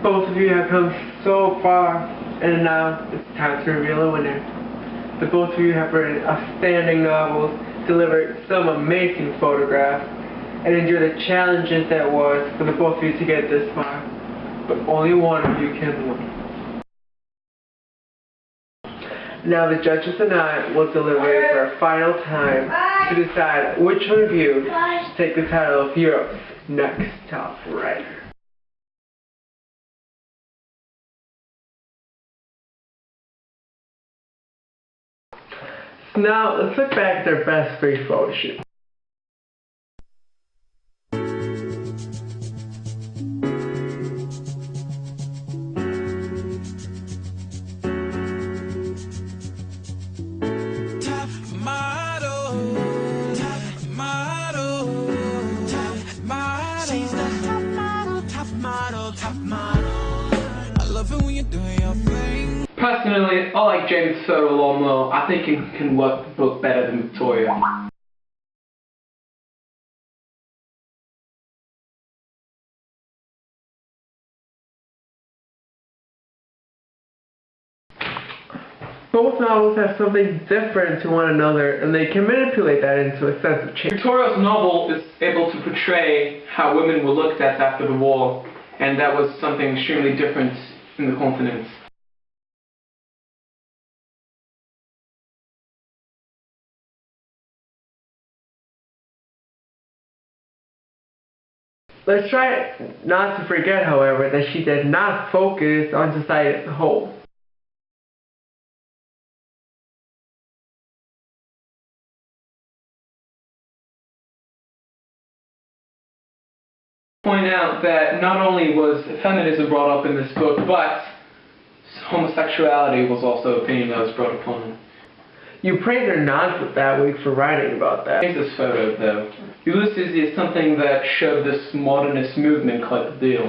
Both of you have come so far, and now it's time to reveal a winner. The both of you have written outstanding novels, delivered some amazing photographs, and endured the challenges that was for the both of you to get this far. But only one of you can win. Now the judges and I will deliberate for a final time to decide which one of you should take the title of Europe's next top writer. So now let's look back at their best 3 photo shoots. Personally, I like James' photo a lot more. I think he can work the book better than Victoria. Both novels have something different to one another, and they can manipulate that into a sense of change. Victoria's novel is able to portray how women were looked at after the war, and that was something extremely different in the continent. Let's try not to forget, however, that she did not focus on society as a whole. Point out that not only was feminism brought up in this book, but homosexuality was also a theme that was brought upon. You praised her not that week for writing about that. Here's this photo, though. Ulysses is something that showed this modernist movement quite the deal.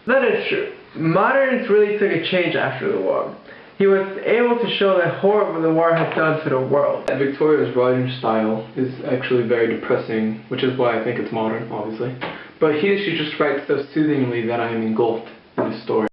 That is true. Modernists really took a change after the war. He was able to show the horror the war had done to the world. Victoria's writing style is actually very depressing, which is why I think it's modern, obviously. But here she just writes so soothingly that I am engulfed in the story.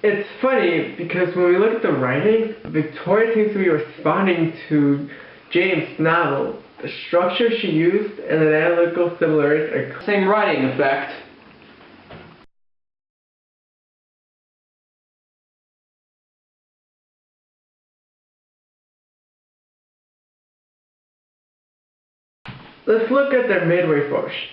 It's funny because when we look at the writing, Victoria seems to be responding to James' novel. The structure she used and the analytical similarities are Same writing, in fact. Let's look at their midway photo sheets.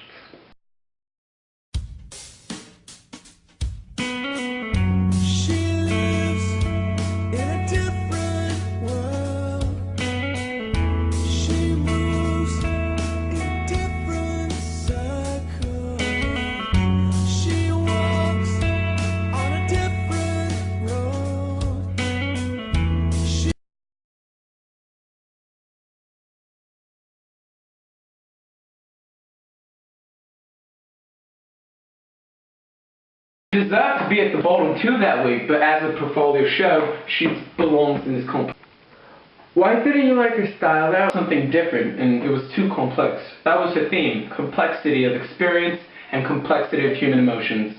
She deserved to be at the bottom too that week, but as the portfolio showed, she belongs in this company. Why didn't you like her style? That was Something different, and it was too complex. That was her theme: complexity of experience and complexity of human emotions.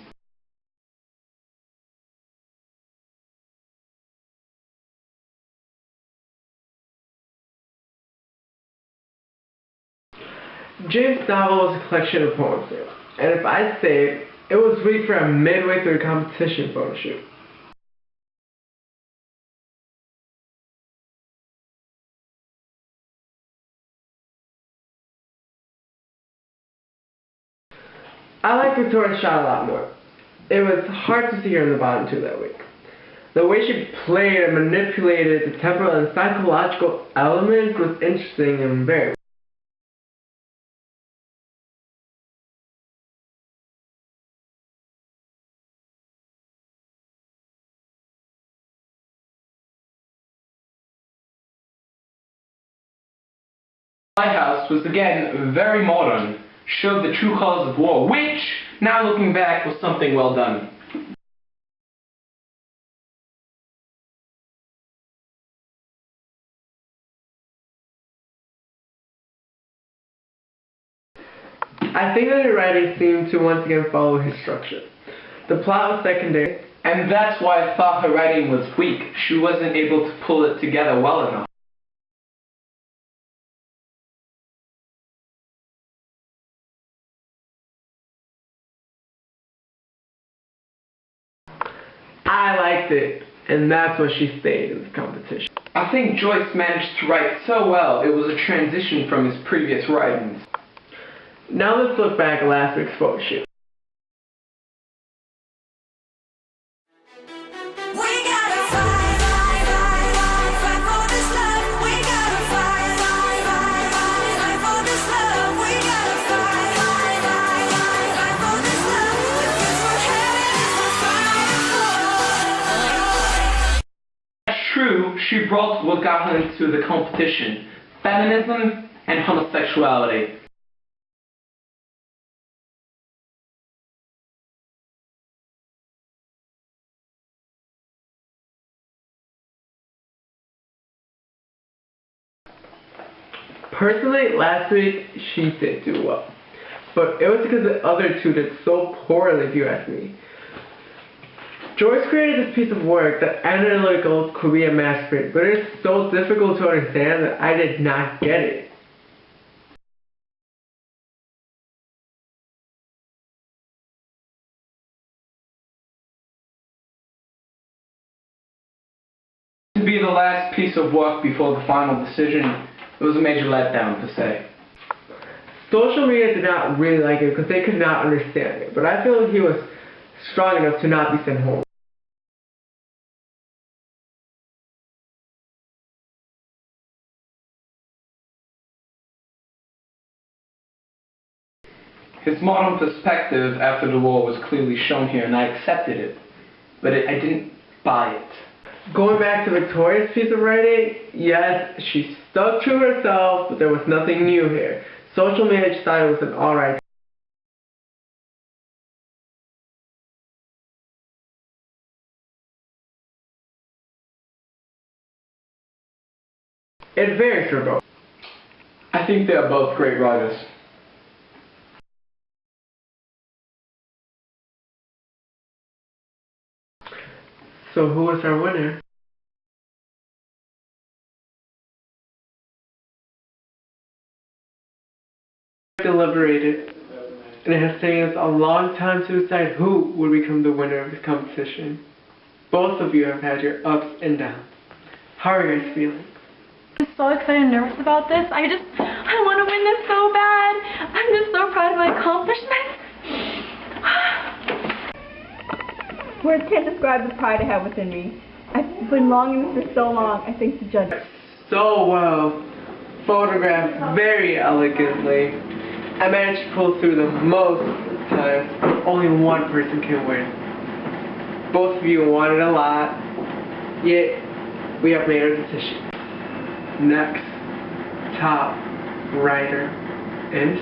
James' novel was a collection of poems, and if I'd say it was ready for a midway through competition photo shoot. I like Victoria's shot a lot more. It was hard to see her in the bottom two that week. The way she played and manipulated the temporal and psychological elements was interesting and very. Lighthouse was again very modern, showed the true cause of war, which, now looking back, was something well done. I think that her writing seemed to once again follow his structure. The plot was secondary, And that's why I thought her writing was weak. She wasn't able to pull it together well enough. I liked it, and that's what she stayed in this competition. I think Joyce managed to write so well, it was a transition from his previous writings. Now let's look back at last week's photo shoot. True, she brought what got her into the competition: feminism and homosexuality. Personally, last week she did do well, but it was because the other two did so poorly, if you ask me. Joyce created this piece of work that analytical could be a masterpiece, but it is so difficult to understand that I did not get it. To be the last piece of work before the final decision, it was a major letdown to say. Social media did not really like it because they could not understand it, but I feel he was strong enough to not be sent home. His modern perspective after the war was clearly shown here, and I accepted it. But I didn't buy it. Going back to Victoria's piece of writing, yes, she stuck to herself, but there was nothing new here. Social media decided it was an alright. It varies for both. I think they are both great writers. So who is our winner? Deliberated, and it has taken us a long time to decide who would become the winner of this competition. Both of you have had your ups and downs. How are you guys feeling? I'm so excited and nervous about this. I want to win this so bad. I'm just so proud of my accomplishments. Words can't describe the pride I have within me. I've been longing for so long. I think the judges. So well, photographed very elegantly. I managed to pull through them most times, but only one person can win. Both of you wanted a lot, yet we have made our decision. Next top writer is